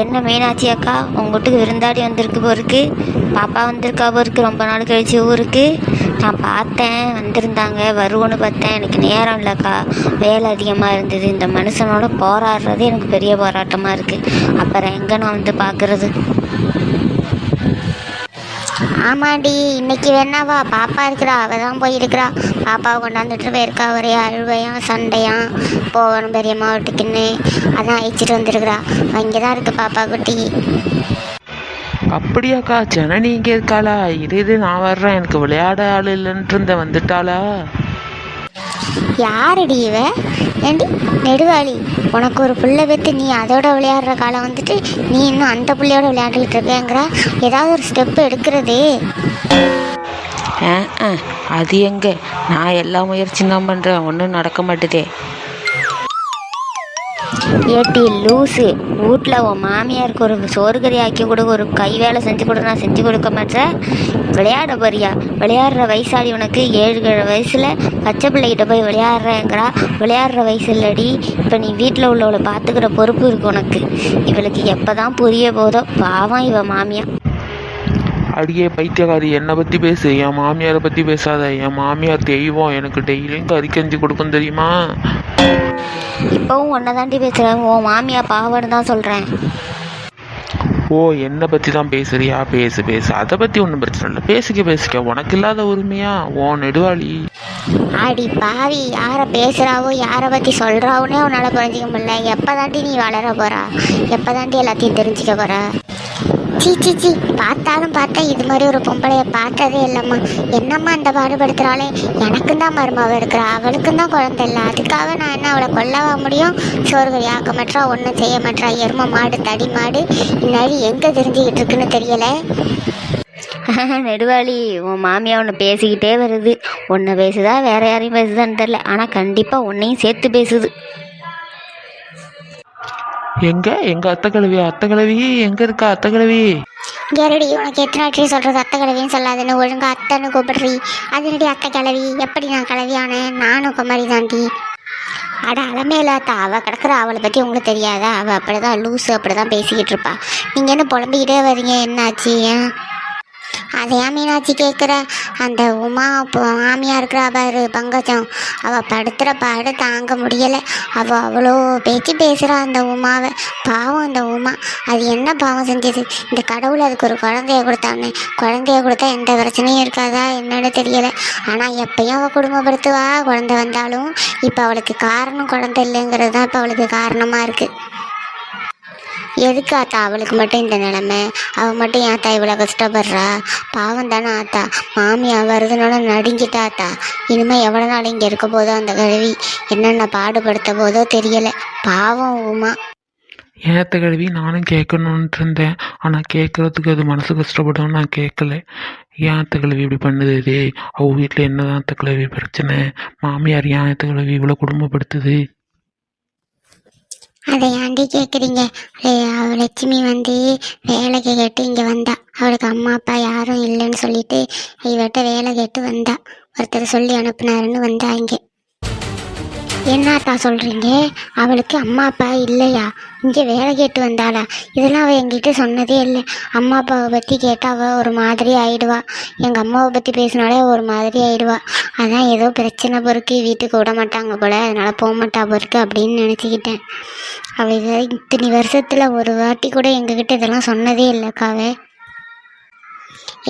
என்ன மீனாட்சி அக்கா, உங்கள் வீட்டுக்கு விருந்தாடி வந்திருக்கு போருக்கு, பாப்பா வந்திருக்கா போருக்கு, ரொம்ப நாள் கழிச்சு ஊருக்கு. நான் பார்த்தேன் வந்திருந்தாங்க, வருவோன்னு பார்த்தேன். எனக்கு நேரம் இல்லைக்கா, வேலை அதிகமாக இருந்தது. இந்த மனுஷனோட போராடுறது எனக்கு பெரிய போராட்டமாக இருக்குது. அப்புறம் எங்கே நான் வந்து பார்க்குறது? ஆமாண்டி, இன்னைக்கு வேணாவா, பாப்பா இருக்கிறா, அவள் தான் போயிருக்கிறா. பாப்பாவை கொண்டாந்துட்டு போயிருக்கா. ஒரே அழுவையும் சண்டையும், போகணும் பெரியம்மா வீட்டுக்குன்னு. அதான் அழைச்சிட்டு வந்துருக்குறா. இங்கே தான் இருக்குது பாப்பா குட்டி. அப்படியாக்கா, ஜனனி இங்கே இருக்காளா? இது நான் வர்றேன், எனக்கு விளையாட ஆள் இல்லைன்ட்டு இருந்த வந்துட்டாளா? யாருடி இவ? ஏண்டி நெடுவாளி, உனக்கு ஒரு புள்ள பெற்று நீ அதோட விளையாடுற காலம் வந்துட்டு நீ இன்னும் அந்த புள்ளையோட விளையாண்டுக்கிட்டு இருக்கேங்கிற. ஏதாவது ஒரு ஸ்டெப்பு எடுக்கிறது. அது எங்கே, நான் எல்லா முயற்சியும் தான் பண்ணுறேன், ஒன்றும் நடக்க மாட்டுதே. ஏட்டி லூஸு, வீட்டில் உன் மாமியாருக்கு ஒரு சோறுகறி ஆக்கி கொடு, ஒரு கை வேலை செஞ்சு கொடு, நான் செஞ்சு கொடுக்க மாட்டேன். விளையாட போறியா? விளையாடுற வயசாடி உனக்கு. 7 வயசில் பச்சை பிள்ளைகிட்ட போய் விளையாடுறேங்கிறா. விளையாடுற வயசு இல்லடி. இப்போ நீ வீட்டில் உள்ளவளை பார்த்துக்கிற பொறுப்பு இருக்கு உனக்கு. இவளுக்கு எப்போ தான் புரிய போதோ. பாவம் இவ மாமியா. அடியே பைத்தியக்காரி, என்னை பற்றி பேசு, என் மாமியாரை பற்றி பேசாத. என் மாமியார் தெய்வம், எனக்கு டெய்லியும் கறி கஞ்சி கொடுக்கும் தெரியுமா? இப்போவும் ஒன்றை தாண்டி பேசுகிறேன். உன் மாமியா பாவன்னு தான் சொல்கிறேன். ஓ, என்னை பற்றி தான் பேசுறியா? பேசு பேசு, அதை பற்றி ஒன்றும் பிரச்சனை இல்லை. பேசிக்க, உனக்கு இல்லாத உரிமையா? ஓ நெடுவாளி. ஆடி பாவி, யாரை பேசுகிறாவோ யாரை பற்றி சொல்கிறாவோன்னே உன்னால் புரிஞ்சிக்க முடியல. எப்போ தாண்டி நீ வளர போகிறா? எப்போ தாண்டி எல்லாத்தையும் தெரிஞ்சுக்க போகிறா? சீ, பார்த்தாலும் பார்த்தேன், இது மாதிரி ஒரு பொம்பளைய பார்த்ததே இல்லைம்மா. என்னம்மா அந்த பாடுபடுத்துகிறாளே. எனக்கும் தான் மருமாவை இருக்கிறா, அவளுக்கும் தான் குழந்தை இல்லை. அதுக்காக நான் என்ன அவளை கொல்லவா முடியும்? சோறுகறி ஆக்க மாட்டா, ஒன்றும் செய்ய மாட்டா. எரும மாடு தடி மாடு இந்நாள் எங்கே தெரிஞ்சுக்கிட்டு இருக்குன்னு தெரியலை. நெடுவாளி, உன் மாமியா ஒன்று பேசிக்கிட்டே வருது. ஒன்று பேசுதா வேற யாரையும் பேசுதான்னு தெரில, ஆனால் கண்டிப்பாக உன்னையும் சேர்த்து பேசுது. எங்க அத்தை கிழவி எங்க இருக்கா? அத்தை கிழவி கேரடி, உனக்கு எத்தனை வாட்டி சொல்கிறது அத்தை கிழவின்னு சொல்லாதுன்னு? ஒழுங்கா அத்தைன்னு கூப்பிடுறீ. அதனடி அத்தை கிழவி? எப்படி நான் கிழவியானேன்? நானும் குமாரி தாண்டி. அட அலமேலாத்தா, அவள் கிடக்குற, அவளை பற்றி உங்களுக்கு தெரியாதா? அவள் அப்படி தான் லூஸு, அப்படி தான் பேசிக்கிட்டு இருப்பா. நீங்கள் என்ன புலம்பிக்கிட்டே வரீங்க? என்னாச்சு? ஏன் அதையா மீனாட்சி கேட்குற? அந்த உமா மாமியா இருக்கிற பாரு பங்கஜம், அவள் படுத்துகிற பாடு தாங்க முடியலை. அவள் அவ்வளோ பேச்சு பேசுகிறா அந்த உமாவை. பாவம் அந்த உமா, அது என்ன பாவம் செஞ்சது? இந்த கடவுள் அதுக்கு ஒரு குழந்தைய கொடுத்தானே, குழந்தைய கொடுத்தா எந்த பிரச்சனையும் இருக்காதா என்னன்னு தெரியலை. ஆனால் எப்பயும் அவள் குடும்பப்படுத்துவா குழந்தை வந்தாலும். இப்போ அவளுக்கு காரணம் குழந்தை இல்லைங்கிறது தான் இப்போ அவளுக்கு காரணமாக இருக்குது. எதுக்கு ஆத்தா அவளுக்கு மட்டும் இந்த நிலமை? அவள் மட்டும் ஏத்தா இவ்வளோ கஷ்டப்படுறா? பாவம் தானே ஆத்தா. மாமியா வருதுனால நடுங்கிட்டா ஆத்தா. இனிமேல் எவ்வளோ நாள் இங்கே இருக்க போதோ அந்த கழுவி, என்னென்ன பாடுபடுத்த போதோ தெரியலை. பாவம் உமா. ஏத்த கழுவி நானும் கேட்கணுன்ட்டு இருந்தேன், ஆனால் கேட்குறதுக்கு அது மனசு கஷ்டப்படும், நான் கேட்கல. ஏன் அத்தை கிழவி இப்படி பண்ணுது? அவள் வீட்டில் என்னதான் அத்தை கிழவி பிரச்சனை? மாமியார் ஏன் அத்தை கிழவி இவ்வளோ குடும்பப்படுத்துது? அதை ஏன்டி கேட்குறீங்க? லட்சுமி வந்து வேலைக்கு கேட்டு இங்கே வந்தா. அவளுக்கு அம்மா அப்பா யாரும் இல்லைன்னு சொல்லிட்டு இவட்ட வேலை கேட்டு வந்தா. ஒருத்தர் சொல்லி அனுப்புனாருன்னு வந்தா இங்கே. என்னத்தா சொல்கிறீங்க? அவளுக்கு அம்மா அப்பா இல்லையா? இங்கே வேலை கேட்டு வந்தாளா? இதெல்லாம் அவள் எங்கிட்ட சொன்னதே இல்லை. அம்மா அப்பாவை பற்றி கேட்டால் அவள் ஒரு மாதிரி ஆயிடுவா. எங்கள் அம்மாவை பற்றி பேசினாலே ஒரு மாதிரி ஆயிடுவா. அதான் ஏதோ பிரச்சனை பொறுக்கு வீட்டுக்கு விட மாட்டாங்க போல், அதனால் போக மாட்டா பொறுக்கு அப்படின்னு நினச்சிக்கிட்டேன். அவள் இதை இத்தனை வருஷத்தில் ஒரு வாட்டி கூட எங்ககிட்ட இதெல்லாம் சொன்னதே இல்லைக்காவே.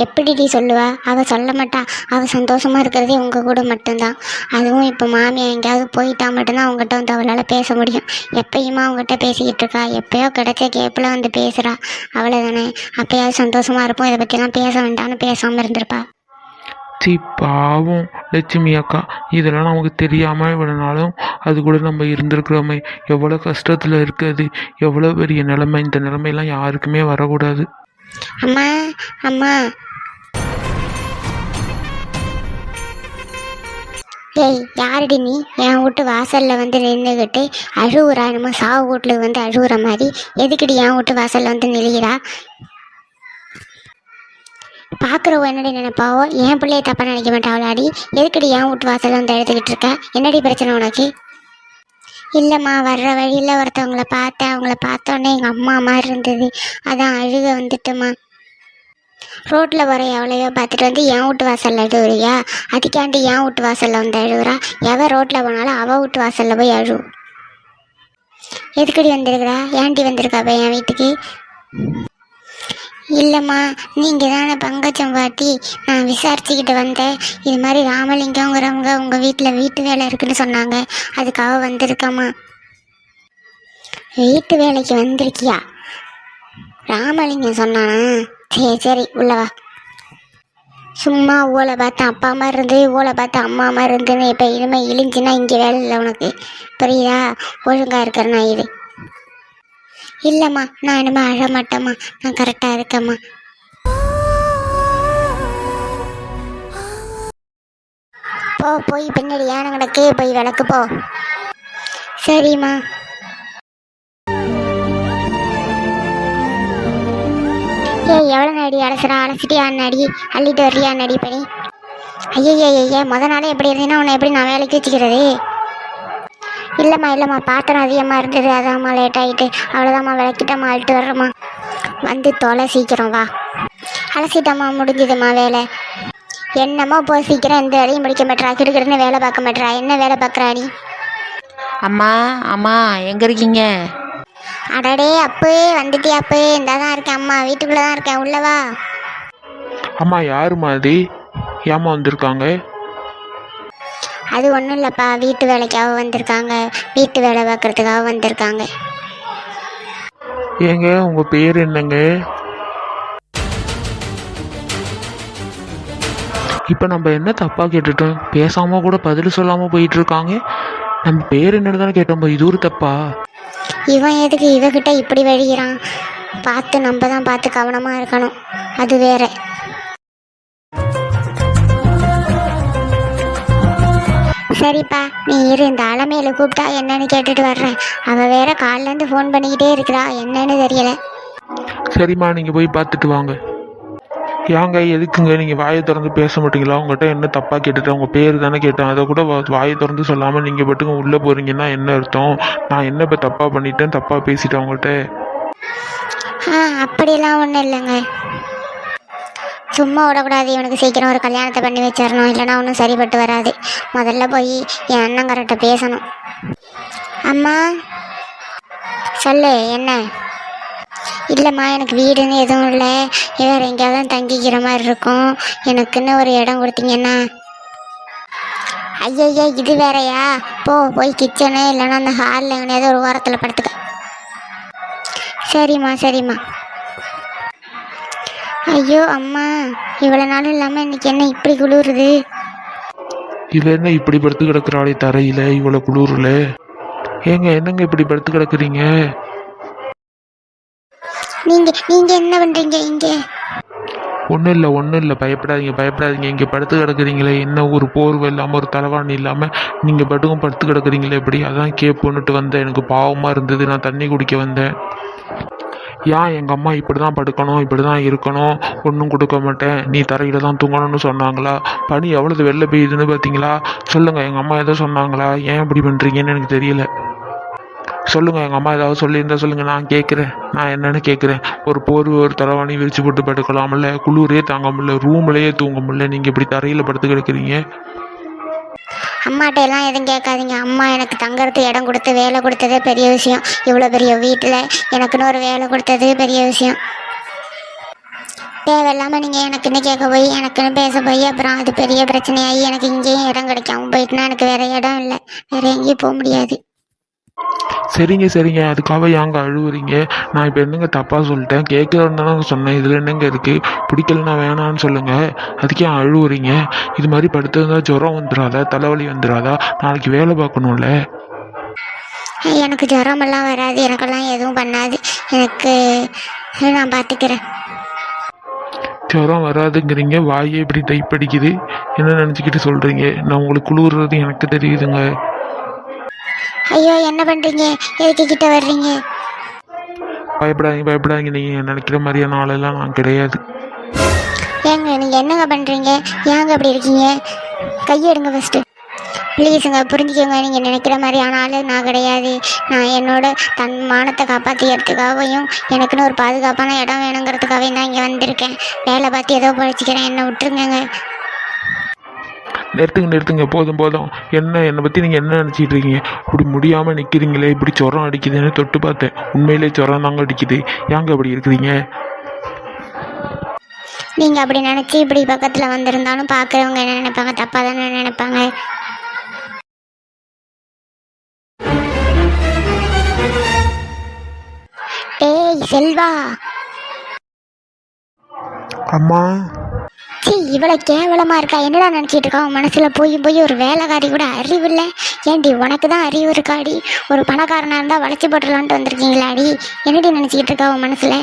எப்படிடி சொல்லுவா? அவள் சொல்ல மாட்டா. அவள் சந்தோஷமாக இருக்கிறதே உங்கள் கூட மட்டும்தான். அதுவும் இப்போ மாமியா எங்கேயாவது போயிட்டா மட்டும்தான் அவங்ககிட்ட வந்து அவளால் பேச முடியும். எப்பயுமா அவங்ககிட்ட பேசிக்கிட்டு இருக்கா? எப்போயோ கிடைச்ச கேப்பில் வந்து பேசுகிறா, அவ்வளோதானே. அப்போயாவது சந்தோஷமாக இருப்போம், இதை பற்றிலாம் பேச வேண்டாம்னு பேசாமல் இருந்திருப்பா. பாவம் லட்சுமி அக்கா, இதெல்லாம் நமக்கு தெரியாமல் இவ்வளோனாலும் அது கூட நம்ம இருந்திருக்கிறோமே. எவ்வளோ கஷ்டத்தில் இருக்குது, எவ்வளோ பெரிய நிலைமை. இந்த நிலைமையெல்லாம் யாருக்குமே வரக்கூடாது. அம்மா அம்மா, ஏய் யாரடி நீ? என் வீட்டு வாசலில் வந்து நின்றுக்கிட்டு அழுவுறா? என்னமோ சாவு வீட்டில் வந்து அழுவுற மாதிரி. எதுக்கடி என் வீட்டு வாசலில் வந்து நிற்கிறா? பார்க்குறவோ என்னடி நினைப்பாவோ? என் பிள்ளைய தப்பாக நினைக்க மாட்டாவளாடி? எதுக்கடி என் வீட்டு வாசலில் வந்து எடுத்துக்கிட்டு இருக்க? என்னடி பிரச்சனை உனக்கு? இல்லைம்மா, வர்ற வழியில் ஒருத்தவங்கள பார்த்தேன். அவங்கள பார்த்தோன்னே எங்கள் அம்மா மாதிரி இருந்தது. அதான் அழுக வந்துட்டுமா. ரோட்டில் போகிற எவ்வளவோ பார்த்துட்டு வந்து என் வீட்டு வாசலில் அழுவுறியா? அதுக்காண்டி என் வீட்டு வாசலில் வந்து அழுவுறா? எவன் ரோட்டில் போனாலும் அவள் வீட்டு வாசலில் போய் அழுவு. எதுக்கடி வந்திருக்கிறா? ஏன்டி வந்திருக்கா இப்போ என் வீட்டுக்கு? இல்லைம்மா, நீங்கள் தானே பங்கஜம் பாட்டி. நான் விசாரிச்சுக்கிட்டு வந்தேன். இது மாதிரி ராமலிங்கங்கிறவங்க உங்கள் வீட்டில் வீட்டு வேலை இருக்குன்னு சொன்னாங்க. அதுக்காக வந்திருக்காம்மா. வீட்டு வேலைக்கு வந்திருக்கியா? ராமலிங்கம் சொன்னானா? சரி சரி, உள்ளவா. சும்மா ஓலை பார்த்து அப்பா மாதிரி இருந்து ஓலை பார்த்து அம்மா மாதிரி இருந்துன்னு இப்போ இனிமேல் இழிஞ்சுன்னா இங்கே வேலை இல்லை உனக்கு, புரியுதா? ஒழுங்காக இருக்கிறேன்னா இது. இல்லைம்மா, நான் இனிமேல் அழ மாட்டேம்மா. நான் கரெக்டாக இருக்கேம்மா. போய் பின்னாடி ஏன கிடக்கு, போய் விளக்கு போ. சரிம்மா. எவ்வளோ நடி அலசுறா? அலசிட்டு நடி அள்ளிட்டு வரலையா நடி பண்ணி? ஐயா முத நாளே எப்படி இருந்தீங்கன்னா உன்னை எப்படி நான் வேலைக்கு வச்சுக்கிறது? இல்லைம்மா பாத்திரம் அதிகமாக இருந்தது, அதாம்மா லேட் ஆகிட்டு. அவ்வளோதாம்மா, விளக்கிட்டம்மா, அழுட்டு வர்றம்மா. வந்து தொலை, சீக்கிரம் வா. அலசிட்டம்மா, முடிஞ்சுதும்மா வேலை. என்னம்மா போ சீக்கிரம், எந்த வேலையும் முடிக்க மாட்டா, கிடுக்கிடுன்னு வேலை பார்க்க மாட்டா. என்ன வேலை பார்க்குறா நீ? அம்மா எங்கே இருக்கீங்க? அடடே அப்பு, வந்துட்டியா அப்பு? இந்த தான் இருக்கேன் அம்மா, வீட்டுக்குள்ளே தான் இருக்கேன், உள்ளவா. அம்மா யாருமா அது? ஏம்மா வந்திருக்காங்க? அது ஒன்றும் இல்லைப்பா, வீட்டு வேலைக்காக வந்திருக்காங்க. வீட்டு வேலை பார்க்குறதுக்காக வந்திருக்காங்க. ஏங்க உங்கள் பேர் என்னங்க? இப்போ நம்ம என்ன தப்பாக கேட்டுட்டோம்? பேசாமல் கூட பதில் சொல்லாமல் போயிட்டு இருக்காங்க. நம்ம பேர் என்னன்னு தானே கேட்டோம், இது ஒரு தப்பா? இவன் எதுக்கு இவகிட்ட இப்படி வழிகிறான்? நம்ம தான் பார்த்து கவனமாக இருக்கணும், அது வேற. சரிப்பா, நீ இரு, இந்த அலமையில கூப்பிட்டா என்னன்னு கேட்டுட்டு வர்றேன். அவள் வேற காலிலேருந்து ஃபோன் பண்ணிக்கிட்டே இருக்கிறா, என்னன்னு தெரியல. சரிம்மா, நீங்கள் போய் பார்த்துட்டு வாங்க. ஏங்க எதுக்குங்க நீங்கள் வாயை திறந்து பேச மாட்டீங்களா? உங்கள்கிட்ட என்ன தப்பாக கேட்டுட்டேன்? உங்கள் பேர் தானே கேட்டேன், அதை கூட வாயை திறந்து சொல்லாமல் நீங்கள் பட்டுங்க உள்ளே போகிறீங்கன்னா என்ன அர்த்தம்? நான் என்ன இப்போ தப்பாக பண்ணிட்டேன், தப்பாக பேசிட்டேன் உங்கள்கிட்ட? அப்படியெல்லாம் ஒன்றும் இல்லைங்க. சும்மா விடக்கூடாது, இவனுக்கு சீக்கிரம் ஒரு கல்யாணத்தை பண்ணி வச்சிடணும், இல்லைனா ஒன்றும் சரிப்பட்டு வராது. முதல்ல போய் என் அண்ணங்கார்ட்ட பேசணும். அம்மா சொல்லு, என்ன? இல்லைம்மா, எனக்கு வீடுன்னு எதுவும் இல்லை, வேறு எங்கேயாவது தான் தங்கிக்கிற மாதிரி இருக்கும். எனக்குன்னு ஒரு இடம் கொடுத்தீங்கன்னா. ஐயா இது வேறையா? போய் கிச்சனு இல்லைன்னா அந்த ஹாலில் எங்கேயாவது ஒரு ஓரத்தில் படுத்துக்க. சரிம்மா. ஐயோ அம்மா, இவ்வளோ நாளும் இல்லாமல் இன்னைக்கு என்ன இப்படி குளிருது? இவ என்ன இப்படி படுத்து கிடக்குறாளே தரையில் இவ்வளோ குளிரில்? என்னங்க இப்படி படுத்து கிடக்குறீங்க? நீங்க என்ன பண்றீங்க இங்கே? ஒன்றும் இல்லை, பயப்படாதீங்க. இங்கே படுத்து கிடக்குறீங்களே, என்ன ஒரு போர்வை இல்லாமல் ஒரு தலைவாணி இல்லாமல் நீங்கள் பட்டுக்கும் படுத்து கிடக்குறீங்களே எப்படி? அதான் கேட்போன்னுட்டு வந்தேன். எனக்கு பாவமாக இருந்தது, நான் தண்ணி குடிக்க வந்தேன். ஏன் எங்கள் அம்மா இப்படி தான் படுக்கணும், இப்படி தான் இருக்கணும், ஒன்றும் கொடுக்க மாட்டேன், நீ தரையில் தான் தூங்கணும்னு சொன்னாங்களா? பனி எவ்வளவு வெளில பெய்யுதுன்னு பார்த்தீங்களா? சொல்லுங்கள், எங்கள் அம்மா எதாவது சொன்னாங்களா? ஏன் இப்படி பண்ணுறீங்கன்னு எனக்கு தெரியல. சொல்லுங்கள், எங்கள் அம்மா ஏதாவது சொல்லியிருந்தா சொல்லுங்கள், நான் கேட்குறேன். நான் என்னன்னு கேட்குறேன். ஒரு போர்வை ஒரு தலைவாணி விரிச்சு போட்டு படுக்கலாம்ல? குளிரே தாங்க முடியல, ரூம்லேயே தூங்க முடியல, நீங்கள் இப்படி தரையில் படுத்து கிடக்குறீங்க. அம்மாட்ட எல்லாம் எதுவும் கேட்காதீங்க. அம்மா எனக்கு தங்கறதுக்கு இடம் கொடுத்து வேலை கொடுத்ததே பெரிய விஷயம். இவ்வளோ பெரிய வீட்டில் எனக்குன்னு ஒரு வேலை கொடுத்தது பெரிய விஷயம். தேவையில்லாமல் நீங்கள் எனக்குன்னு கேட்க போய், எனக்குன்னு பேச போய், அப்புறம் அது பெரிய பிரச்சனையாகி எனக்கு இங்கேயும் இடம் கிடைக்காம போயிட்டுனா எனக்கு வேறு இடம் இல்லை, வேறு எங்கேயும் போக முடியாது. சரிங்க, அதுக்காக ஏங்க அழுவுறீங்க? நான் இப்போ என்னங்க தப்பாக சொல்லிட்டேன்? கேட்குறேன்னு தானே சொன்னேன், இதில் என்னங்க இருக்குது? பிடிக்கலன்னா வேணான்னு சொல்லுங்கள், அதுக்கே அழுவுறீங்க? இது மாதிரி படுத்ததுனா ஜுரம் வந்துடாதா, தலைவலி வந்துடாதா? நாளைக்கு வேலை பார்க்கணும்ல. எனக்கு ஜுரமெல்லாம் வராது, எனக்கெல்லாம் எதுவும் பண்ணாது, எனக்கு நான் பார்த்துக்கிறேன். ஜுரம் வராதுங்கிறீங்க, வாயே இப்படி டைப் அடிக்குது, என்ன நினச்சிக்கிட்டு சொல்கிறீங்க? நான் உங்களுக்கு குளிர்றது எனக்கு தெரியுதுங்க. ஐயோ என்ன பண்ணுறீங்க? எதுக்கு கிட்ட வர்றீங்க? பயப்படாதீங்க. நீங்கள் நினைக்கிற மாதிரியான ஆளெல்லாம் நான் கிடையாது. ஏங்க நீங்கள் என்னங்க பண்ணுறீங்க? ஏங்க அப்படி இருக்கீங்க? கையெடுங்க ஃபஸ்ட்டு. ப்ளீஸுங்க புரிஞ்சுக்கோங்க. நீங்கள் நினைக்கிற மாதிரியான ஆளு நான் கிடையாது. நான் என்னோட தன் மானத்தை காப்பாற்றிக்கிறதுக்காகவும் எனக்குன்னு ஒரு பாதுகாப்பான இடம் வேணுங்கிறதுக்காகவும் தான் இங்கே வந்திருக்கேன். வேலை பார்த்து ஏதோ பழிச்சிக்கிறேன், என்னை விட்டுருங்கங்க. நிறுத்துங்க போதும் போதும். என்னை பற்றி நீங்கள் என்ன நினச்சிட்டு இருக்கீங்க? இப்படி முடியாமல் நிற்கிறீங்களே, இப்படி ஜுரம் அடிக்குதுன்னு தொட்டு பார்த்தேன். உண்மையிலே ஜுரம் தாங்க அடிக்குது. ஏங்க அப்படி இருக்கிறீங்க? நீங்கள் அப்படி நினச்சி இப்படி பக்கத்தில் வந்திருந்தாலும் பார்க்குறவங்க என்ன நினைப்பாங்க? தப்பாக தானே நினைப்பாங்க. ஏய் செல்வா, அம்மா சீ இவ்வளோ கேவலமாக இருக்கா? என்னடா நினச்சிட்டு இருக்கா? உன் மனசில் போய் ஒரு வேலைக்காரி கூட அறிவு இல்லை. ஏன்டி உனக்கு தான் அறிவு இருக்காடி? ஒரு பணக்காரனாக இருந்தால் வளைச்சி போட்டுடலான்ட்டு வந்திருக்கீங்களாடி? என்னடி நினச்சிக்கிட்டு இருக்கா உன் மனசில்?